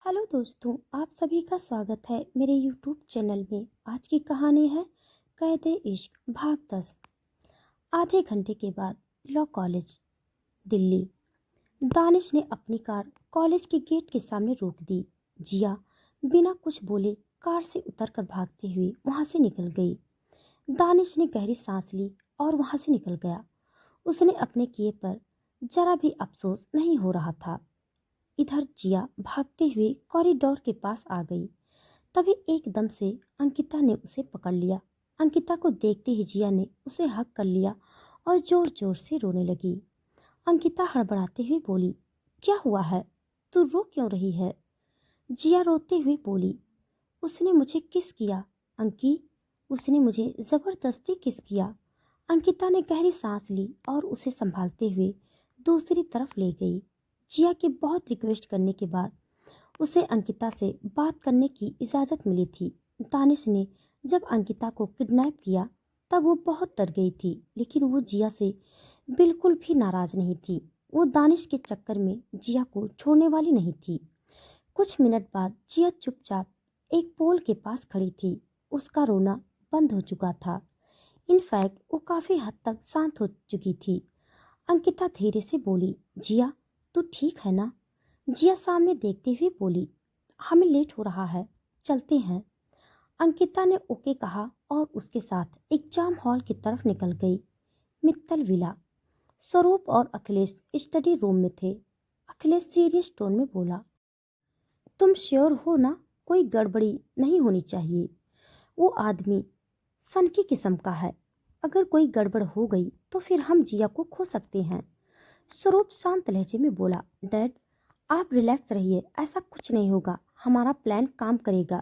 Hello दोस्तों, आप सभी का स्वागत है मेरे यूट्यूब चैनल में। आज की कहानी है कैद इश्क भाग 10। आधे घंटे के बाद लॉ कॉलेज, दिल्ली। दानिश ने अपनी कार कॉलेज के गेट के सामने रोक दी। जिया बिना कुछ बोले कार से उतरकर भागते हुए वहां से निकल गई। दानिश ने गहरी सांस ली और वहां से निकल गया। उसने अपने किए पर जरा भी अफसोस नहीं हो रहा था। इधर जिया भागते हुए कॉरिडोर के पास आ गई। तभी एकदम से अंकिता ने उसे पकड़ लिया। अंकिता को देखते ही जिया ने उसे हक कर लिया और जोर जोर से रोने लगी। अंकिता हड़बड़ाते हुए बोली, क्या हुआ है? तू रो क्यों रही है? जिया रोते हुए बोली, उसने मुझे किस किया अंकी, उसने मुझे जबरदस्ती किस किया। अंकिता ने गहरी सांस ली और उसे संभालते हुए दूसरी तरफ ले गई। जिया के बहुत रिक्वेस्ट करने के बाद उसे अंकिता से बात करने की इजाज़त मिली थी। दानिश ने जब अंकिता को किडनैप किया तब वो बहुत डर गई थी, लेकिन वो जिया से बिल्कुल भी नाराज नहीं थी। वो दानिश के चक्कर में जिया को छोड़ने वाली नहीं थी। कुछ मिनट बाद जिया चुपचाप एक पोल के पास खड़ी थी। उसका रोना बंद हो चुका था। इनफैक्ट वो काफ़ी हद तक शांत हो चुकी थी। अंकिता धीरे से बोली, जिया तू ठीक है ना? जिया सामने देखते हुए बोली, हमें लेट हो रहा है, चलते हैं। अंकिता ने ओके कहा और उसके साथ एग्जाम हॉल की तरफ निकल गई। मित्तल विला। स्वरूप और अखिलेश स्टडी रूम में थे। अखिलेश सीरियस टोन में बोला, तुम श्योर हो ना? कोई गड़बड़ी नहीं होनी चाहिए। वो आदमी सन की किस्म का है। अगर कोई गड़बड़ हो गई तो फिर हम जिया को खो सकते हैं। स्वरूप शांत लहजे में बोला, डैड आप रिलैक्स रहिए, ऐसा कुछ नहीं होगा, हमारा प्लान काम करेगा,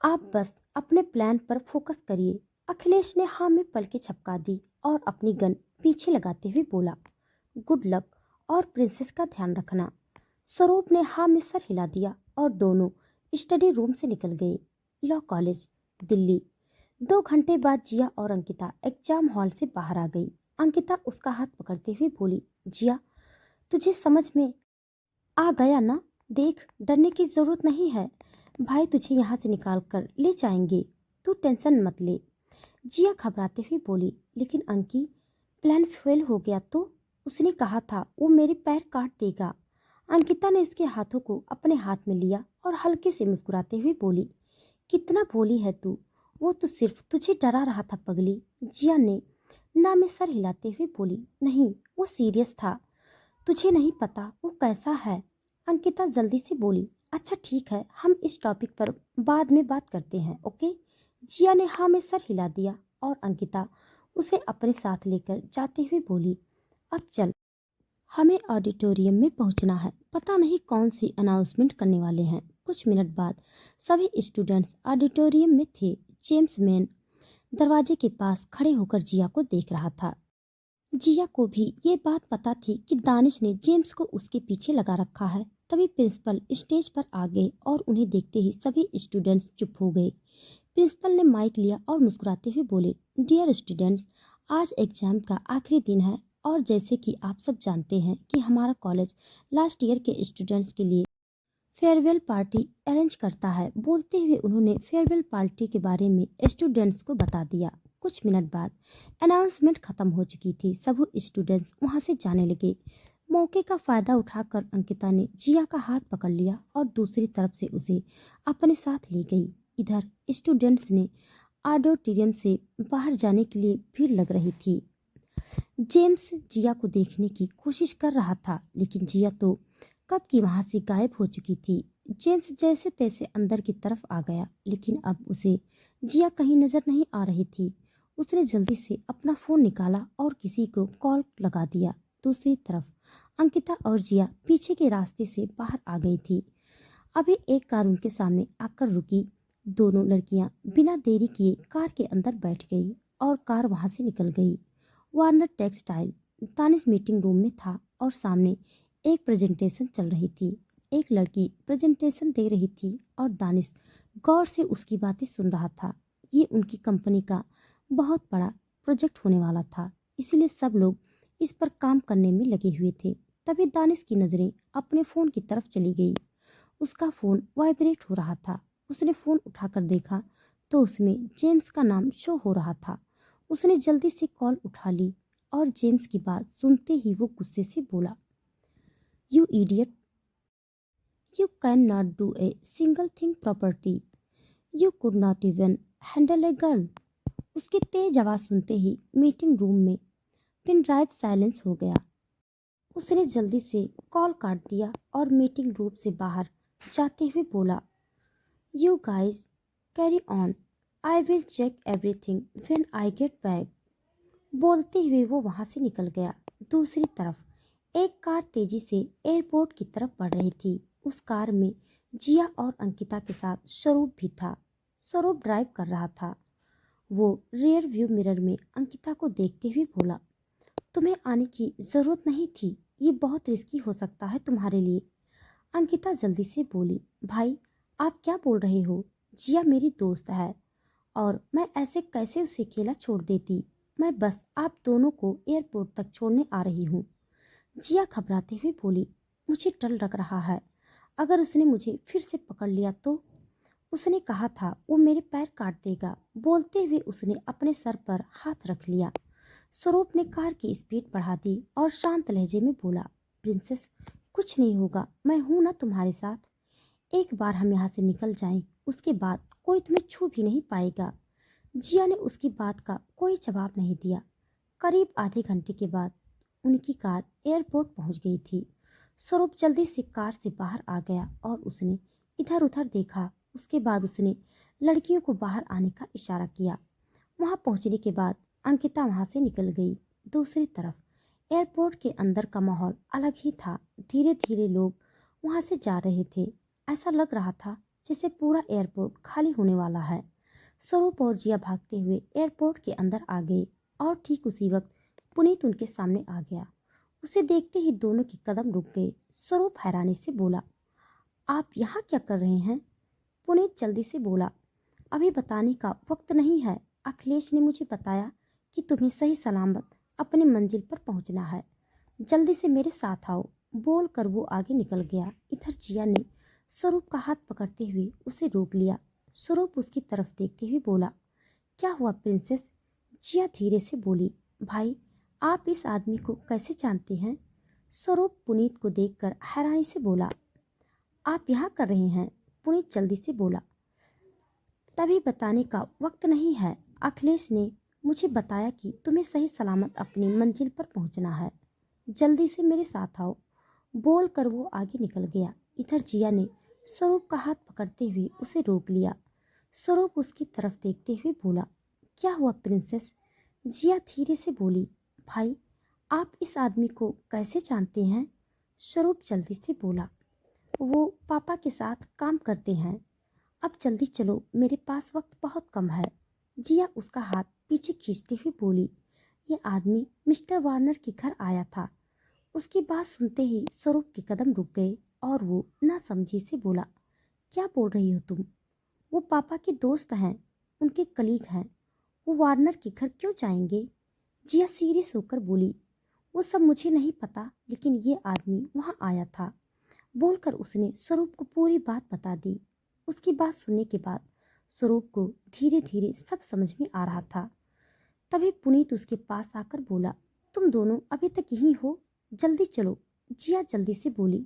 आप बस अपने प्लान पर फोकस करिए। अखिलेश ने हाँ में पलकें झपका दी और अपनी गन पीछे लगाते हुए बोला, गुड लक और प्रिंसेस का ध्यान रखना। स्वरूप ने हाँ में सर हिला दिया और दोनों स्टडी रूम से निकल गए। Law college, Delhi. 2 घंटे बाद जिया और अंकिता एग्जाम हॉल से बाहर आ गई। अंकिता उसका हाथ पकड़ते हुए बोली, जिया तुझे समझ में आ गया ना? देख, डरने की जरूरत नहीं है, भाई तुझे यहाँ से निकाल कर ले जाएंगे, तू टेंशन मत ले। जिया घबराते हुए बोली, लेकिन अंकी प्लान फेल हो गया तो? उसने कहा था वो मेरे पैर काट देगा। अंकिता ने उसके हाथों को अपने हाथ में लिया और हल्के से मुस्कुराते हुए बोली, कितना भोली है तू, वो तो सिर्फ तुझे डरा रहा था पगली। जिया ने ना में सर हिलाते हुए बोली, नहीं वो सीरियस था, तुझे नहीं पता वो कैसा है। अंकिता जल्दी से बोली, अच्छा ठीक है, हम इस टॉपिक पर बाद में बात करते हैं, ओके। जिया ने हाँ में सर हिला दिया और अंकिता उसे अपने साथ लेकर जाते हुए बोली, अब चल, हमें ऑडिटोरियम में पहुंचना है, पता नहीं कौन सी अनाउंसमेंट करने वाले हैं। कुछ मिनट बाद सभी स्टूडेंट्स ऑडिटोरियम में थे। जेम्स मैन दरवाजे के पास खड़े होकर जिया को देख रहा था। जिया को भी ये बात पता थी कि दानिश ने जेम्स को उसके पीछे लगा रखा है। तभी प्रिंसिपल स्टेज पर आ गए और उन्हें देखते ही सभी स्टूडेंट्स चुप हो गए। प्रिंसिपल ने माइक लिया और मुस्कुराते हुए बोले, डियर स्टूडेंट्स, आज एग्जाम का आखिरी दिन है और जैसे कि आप सब जानते हैं कि हमारा कॉलेज लास्ट ईयर के स्टूडेंट्स के लिए फेयरवेल पार्टी अरेंज करता है। बोलते हुए उन्होंने फेयरवेल पार्टी के बारे में स्टूडेंट्स को बता दिया। कुछ मिनट बाद अनाउंसमेंट खत्म हो चुकी थी। सभी स्टूडेंट्स वहां से जाने लगे। मौके का फायदा उठाकर अंकिता ने जिया का हाथ पकड़ लिया और दूसरी तरफ से उसे अपने साथ ले गई। इधर स्टूडेंट्स ने ऑडिटोरियम से बाहर जाने के लिए भीड़ लग रही थी। जेम्स जिया को देखने की कोशिश कर रहा था, लेकिन जिया तो कब की वहां से गायब हो चुकी थी। जेम्स जैसे तैसे अंदर की तरफ आ गया, लेकिन अब उसे जिया कहीं नजर नहीं आ रही थी। उसने जल्दी से अपना फोन निकाला और किसी को कॉल लगा दिया। दूसरी तरफ अंकिता और जिया पीछे के रास्ते से बाहर आ गई थी। अभी एक कार उनके सामने आकर रुकी। दोनों लड़कियां बिना देरी किए कार के अंदर बैठ गई और कार वहां से निकल गई। Warner textile. Danish meeting room में था और सामने एक प्रेजेंटेशन चल रही थी। एक लड़की प्रेजेंटेशन दे रही थी और दानिश गौर से उसकी बातें सुन रहा था। ये उनकी कंपनी का बहुत बड़ा प्रोजेक्ट होने वाला था, इसलिए सब लोग इस पर काम करने में लगे हुए थे। तभी दानिश की नज़रें अपने फ़ोन की तरफ चली गई। उसका फ़ोन वाइब्रेट हो रहा था। उसने फ़ोन उठाकर देखा तो उसमें जेम्स का नाम शो हो रहा था। उसने जल्दी से कॉल उठा ली और जेम्स की बात सुनते ही वो गुस्से से बोला, you idiot, you can not do a single thing property, you could not even handle a girl. उसकी तेज आवाज़ सुनते ही मीटिंग रूम में पिन ड्राइव साइलेंस हो गया। उसने जल्दी से कॉल काट दिया और मीटिंग रूम से बाहर जाते हुए बोला, you guys carry on, I will check everything when I get back. बोलते हुए वो वहां से निकल गया। दूसरी तरफ एक कार तेजी से एयरपोर्ट की तरफ बढ़ रही थी। उस कार में जिया और अंकिता के साथ स्वरूप भी था। स्वरूप ड्राइव कर रहा था। वो रियर व्यू मिरर में अंकिता को देखते हुए बोला, तुम्हें आने की जरूरत नहीं थी, ये बहुत रिस्की हो सकता है तुम्हारे लिए। अंकिता जल्दी से बोली, भाई आप क्या बोल रहे हो? जिया मेरी दोस्त है और मैं ऐसे कैसे उसे अकेला छोड़ देती। मैं बस आप दोनों को एयरपोर्ट तक छोड़ने आ रही हूँ। जिया घबराते हुए बोली, मुझे डर लग रहा है, अगर उसने मुझे फिर से पकड़ लिया तो। उसने कहा था वो मेरे पैर काट देगा। बोलते हुए उसने अपने सर पर हाथ रख लिया। स्वरूप ने कार की स्पीड बढ़ा दी और शांत लहजे में बोला, प्रिंसेस कुछ नहीं होगा, मैं हूं ना तुम्हारे साथ। एक बार हम यहाँ से निकल जाएं, उसके बाद कोई तुम्हें छू भी नहीं पाएगा। जिया ने उसकी बात का कोई जवाब नहीं दिया। करीब आधे घंटे के बाद उनकी कार एयरपोर्ट पहुंच गई थी। स्वरूप जल्दी से कार से बाहर आ गया और उसने इधर उधर देखा। उसके बाद उसने लड़कियों को बाहर आने का इशारा किया। वहां पहुंचने के बाद अंकिता वहां से निकल गई। दूसरी तरफ एयरपोर्ट के अंदर का माहौल अलग ही था। धीरे धीरे लोग वहां से जा रहे थे। ऐसा लग रहा था जैसे पूरा एयरपोर्ट खाली होने वाला है। स्वरूप और जिया भागते हुए एयरपोर्ट के अंदर आ गए और ठीक उसी वक्त पुनीत उनके सामने आ गया। उसे देखते ही दोनों के कदम रुक गए। स्वरूप हैरानी से बोला, आप यहाँ क्या कर रहे हैं? पुनीत जल्दी से बोला, अभी बताने का वक्त नहीं है। अखिलेश ने मुझे बताया कि तुम्हें सही सलामत अपनी मंजिल पर पहुंचना है। जल्दी से मेरे साथ आओ। बोल कर वो आगे निकल गया। इधर जिया ने स्वरूप का हाथ पकड़ते हुए उसे रोक लिया। स्वरूप उसकी तरफ देखते हुए बोला, क्या हुआ प्रिंसेस? जिया धीरे से बोली, भाई आप इस आदमी को कैसे जानते हैं? स्वरूप पुनीत को देखकर हैरानी से बोला, आप यहाँ कर रहे हैं? पुनीत जल्दी से बोला, तभी बताने का वक्त नहीं है। अखिलेश ने मुझे बताया कि तुम्हें सही सलामत अपनी मंजिल पर पहुंचना है। जल्दी से मेरे साथ आओ। बोल कर वो आगे निकल गया। इधर जिया ने स्वरूप का हाथ पकड़ते हुए उसे रोक लिया। स्वरूप उसकी तरफ देखते हुए बोला, क्या हुआ प्रिंसेस? जिया धीरे से बोली, भाई आप इस आदमी को कैसे जानते हैं? स्वरूप जल्दी से बोला, वो पापा के साथ काम करते हैं। अब जल्दी चलो, मेरे पास वक्त बहुत कम है। जिया उसका हाथ पीछे खींचते हुए बोली, ये आदमी मिस्टर वार्नर के घर आया था। उसकी बात सुनते ही स्वरूप के कदम रुक गए और वो ना समझी से बोला, क्या बोल रही हो तुम? वो पापा के दोस्त हैं, उनके कलीग हैं। वो वार्नर के घर क्यों जाएंगे? जिया सीरियस होकर बोली, वो सब मुझे नहीं पता, लेकिन ये आदमी वहाँ आया था। बोलकर उसने स्वरूप को पूरी बात बता दी। उसकी बात सुनने के बाद स्वरूप को धीरे धीरे सब समझ में आ रहा था। तभी पुनीत उसके पास आकर बोला, तुम दोनों अभी तक यहीं हो? जल्दी चलो। जिया जल्दी से बोली,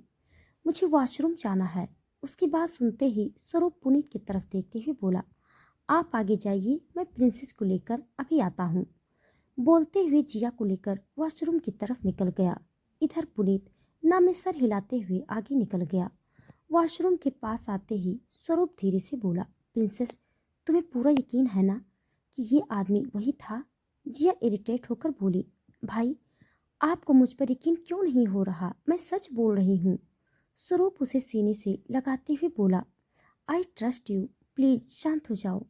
मुझे वॉशरूम जाना है। उसकी बात सुनते ही स्वरूप पुनीत की तरफ देखते हुए बोला, आप आगे जाइए, मैं प्रिंसेस को लेकर अभी आता हूँ। बोलते हुए जिया को लेकर वॉशरूम की तरफ निकल गया। इधर पुनीत ना में सर हिलाते हुए आगे निकल गया। वॉशरूम के पास आते ही स्वरूप धीरे से बोला, प्रिंसेस तुम्हें पूरा यकीन है ना कि ये आदमी वही था? जिया इरिटेट होकर बोली, भाई आपको मुझ पर यकीन क्यों नहीं हो रहा? मैं सच बोल रही हूँ। स्वरूप उसे सीने से लगाते हुए बोला, आई ट्रस्ट यू, प्लीज शांत हो जाओ।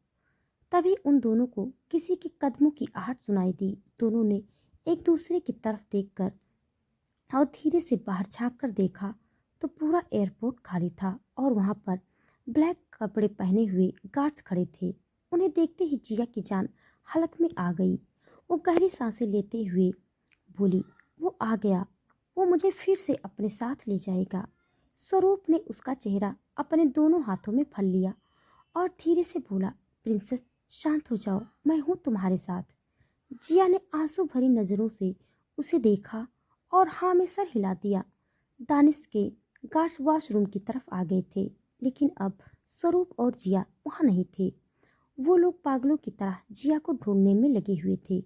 तभी उन दोनों को किसी के कदमों की आहट सुनाई दी। दोनों ने एक दूसरे की तरफ देखकर और धीरे से बाहर झांक कर देखा तो पूरा एयरपोर्ट खाली था और वहां पर ब्लैक कपड़े पहने हुए गार्ड्स खड़े थे। उन्हें देखते ही जिया की जान हलक में आ गई। वो गहरी सांसें लेते हुए बोली, वो आ गया, वो मुझे फिर से अपने साथ ले जाएगा। स्वरूप ने उसका चेहरा अपने दोनों हाथों में फल लिया और धीरे से बोला, प्रिंसेस शांत हो जाओ, मैं हूँ तुम्हारे साथ। जिया ने आंसू भरी नजरों से उसे देखा और हाँ में सर हिला दिया। दानिश के गार्ड्स वॉशरूम की तरफ आ गए थे, लेकिन अब स्वरूप और जिया वहाँ नहीं थे। वो लोग पागलों की तरह जिया को ढूंढने में लगे हुए थे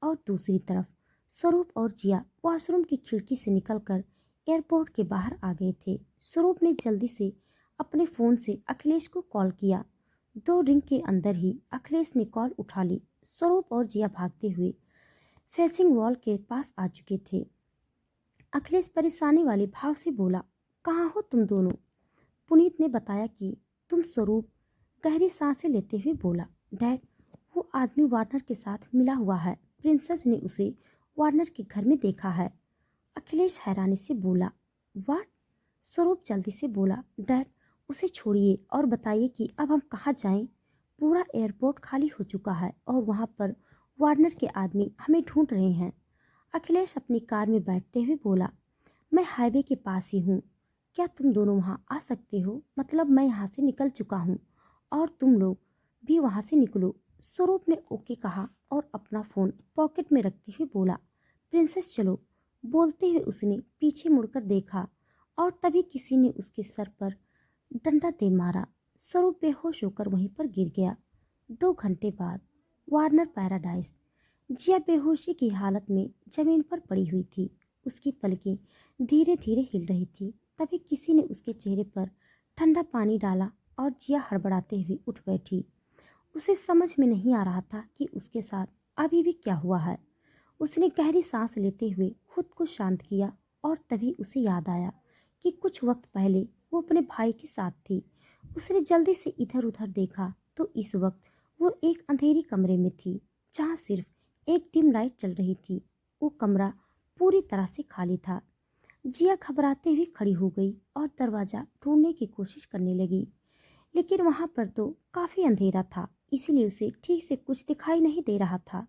और दूसरी तरफ स्वरूप और जिया वॉशरूम की खिड़की से निकलकर एयरपोर्ट के बाहर आ गए थे। स्वरूप ने जल्दी से अपने फ़ोन से अखिलेश को कॉल किया। 2 रिंग के अंदर ही अखिलेश ने कॉल उठा ली। स्वरूप और जिया भागते हुए फेसिंग वॉल के पास आ चुके थे। अखिलेश परेशानी वाले भाव से बोला, कहाँ हो तुम दोनों? पुनीत ने बताया कि तुम। स्वरूप गहरी सांसें लेते हुए बोला, डैड, वो आदमी वार्नर के साथ मिला हुआ है। प्रिंसेस ने उसे वार्नर के घर में देखा है। अखिलेश हैरानी से बोला, वाट? स्वरूप जल्दी से बोला, डैड, उसे छोड़िए और बताइए कि अब हम कहाँ जाएं। पूरा एयरपोर्ट खाली हो चुका है और वहाँ पर वार्नर के आदमी हमें ढूंढ रहे हैं। अखिलेश अपनी कार में बैठते हुए बोला, मैं हाईवे के पास ही हूँ। क्या तुम दोनों वहाँ आ सकते हो? मतलब मैं यहाँ से निकल चुका हूँ और तुम लोग भी वहाँ से निकलो। स्वरूप ने ओके कहा और अपना फ़ोन पॉकेट में रखते हुए बोला, प्रिंसेस चलो। बोलते हुए उसने पीछे मुड़कर देखा और तभी किसी ने उसके सर पर डंडा दे मारा। स्वरूप बेहोश होकर वहीं पर गिर गया। 2 घंटे बाद वार्नर पैराडाइज। जिया बेहोशी की हालत में जमीन पर पड़ी हुई थी। उसकी पलकें धीरे धीरे हिल रही थी। तभी किसी ने उसके चेहरे पर ठंडा पानी डाला और जिया हड़बड़ाते हुए उठ बैठी। उसे समझ में नहीं आ रहा था कि उसके साथ अभी भी क्या हुआ है। उसने गहरी सांस लेते हुए खुद को शांत किया और तभी उसे याद आया कि कुछ वक्त पहले वो अपने भाई के साथ थी। उसने जल्दी से इधर उधर देखा तो इस वक्त वो एक अंधेरी कमरे में थी जहाँ सिर्फ एक डिम लाइट चल रही थी। वो कमरा पूरी तरह से खाली था। जिया घबराते हुए खड़ी हो गई और दरवाज़ा ढूंढने की कोशिश करने लगी, लेकिन वहाँ पर तो काफ़ी अंधेरा था, इसीलिए उसे ठीक से कुछ दिखाई नहीं दे रहा था।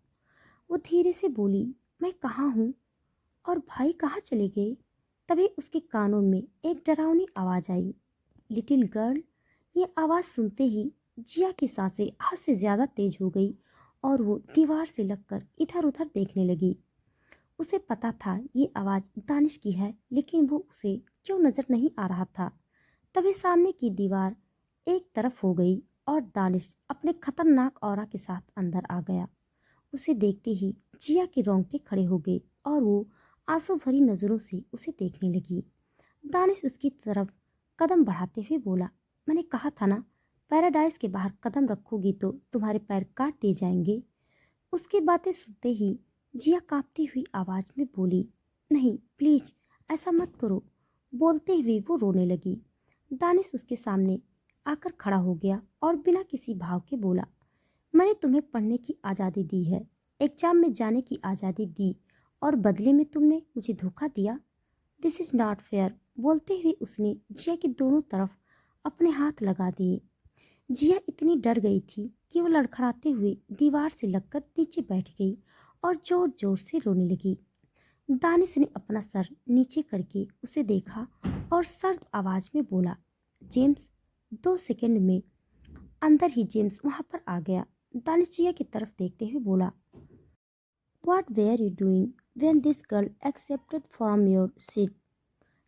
वो धीरे से बोली, मैं कहाँ हूँ और भाई कहाँ चले गए? तभी उसके कानों में एक डरावनी आवाज़ आई, लिटिल गर्ल। ये आवाज़ सुनते ही जिया की सांसें हद से ज़्यादा तेज हो गई और वो दीवार से लगकर इधर उधर देखने लगी। उसे पता था ये आवाज़ दानिश की है, लेकिन वो उसे क्यों नज़र नहीं आ रहा था। तभी सामने की दीवार एक तरफ हो गई और दानिश अपने खतरनाक ऑरा के साथ अंदर आ गया। उसे देखते ही जिया के रोंगटे खड़े हो गए और वो आंसू भरी नज़रों से उसे देखने लगी। दानिश उसकी तरफ कदम बढ़ाते हुए बोला, मैंने कहा था ना, पैराडाइज के बाहर कदम रखोगी तो तुम्हारे पैर काट दिए जाएंगे। उसकी बातें सुनते ही जिया कांपती हुई आवाज़ में बोली, नहीं प्लीज ऐसा मत करो। बोलते हुए वो रोने लगी। दानिश उसके सामने आकर खड़ा हो गया और बिना किसी भाव के बोला, मैंने तुम्हें पढ़ने की आज़ादी दी है, एग्जाम में जाने की आज़ादी दी और बदले में तुमने मुझे धोखा दिया। This is not fair. बोलते हुए उसने जिया के दोनों तरफ अपने हाथ लगा दिए। जिया इतनी डर गई थी कि वो लड़खड़ाते हुए दीवार से लगकर नीचे बैठ गई और जोर जोर से रोने लगी। दानिश ने अपना सर नीचे करके उसे देखा और सर्द आवाज में बोला, जेम्स। 2 सेकंड में अंदर ही जेम्स वहां पर आ गया। दानिश जिया की तरफ देखते हुए बोला, what were you doing when this girl accepted from your seat?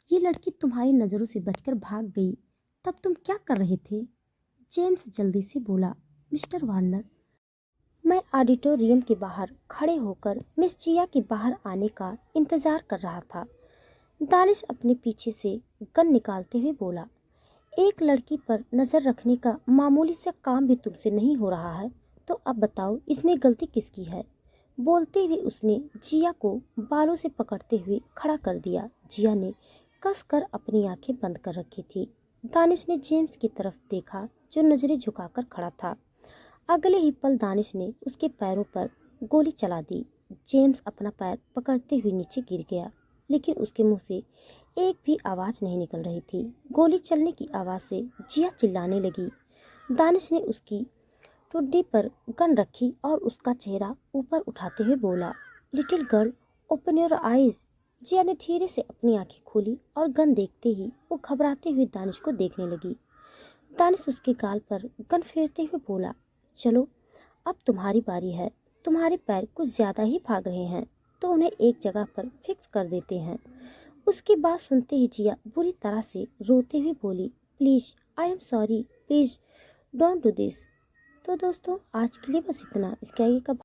ये लड़की तुम्हारी नज़रों से बचकर भाग गई, तब तुम क्या कर रहे थे? जेम्स जल्दी से बोला, मिस्टर वार्नर, मैं ऑडिटोरियम के बाहर खड़े होकर मिस जिया के बाहर आने का इंतज़ार कर रहा था। दानिश अपने पीछे से गन निकालते हुए बोला, एक लड़की पर नज़र रखने का मामूली सा काम भी तुमसे नहीं हो रहा है, तो अब बताओ इसमें गलती किसकी है? बोलते हुए उसने जिया को बालों से पकड़ते हुए खड़ा कर दिया। जिया ने कसकर अपनी आंखें बंद कर रखी थी। दानिश ने जेम्स की तरफ देखा जो नज़रें झुकाकर खड़ा था। अगले ही पल दानिश ने उसके पैरों पर गोली चला दी। जेम्स अपना पैर पकड़ते हुए नीचे गिर गया, लेकिन उसके मुंह से एक भी आवाज़ नहीं निकल रही थी। गोली चलने की आवाज़ से जिया चिल्लाने लगी। दानिश ने उसकी ठुड्डी पर गन रखी और उसका चेहरा ऊपर उठाते हुए बोला, little girl, open your eyes. Jiya ने धीरे से अपनी आंखें खोली और गन देखते ही वो घबराते हुए दानिश को देखने लगी। दानिश उसके गाल पर गन फेरते हुए बोला, चलो अब तुम्हारी बारी है। तुम्हारे पैर कुछ ज्यादा ही भाग रहे हैं तो उन्हें एक जगह पर फिक्स कर देते हैं। उसकी बात सुनते ही जिया बुरी तरह से रोते हुए बोली, please I am sorry, please don't do this. तो दोस्तों आज के लिए बस इतना। इसके आगे का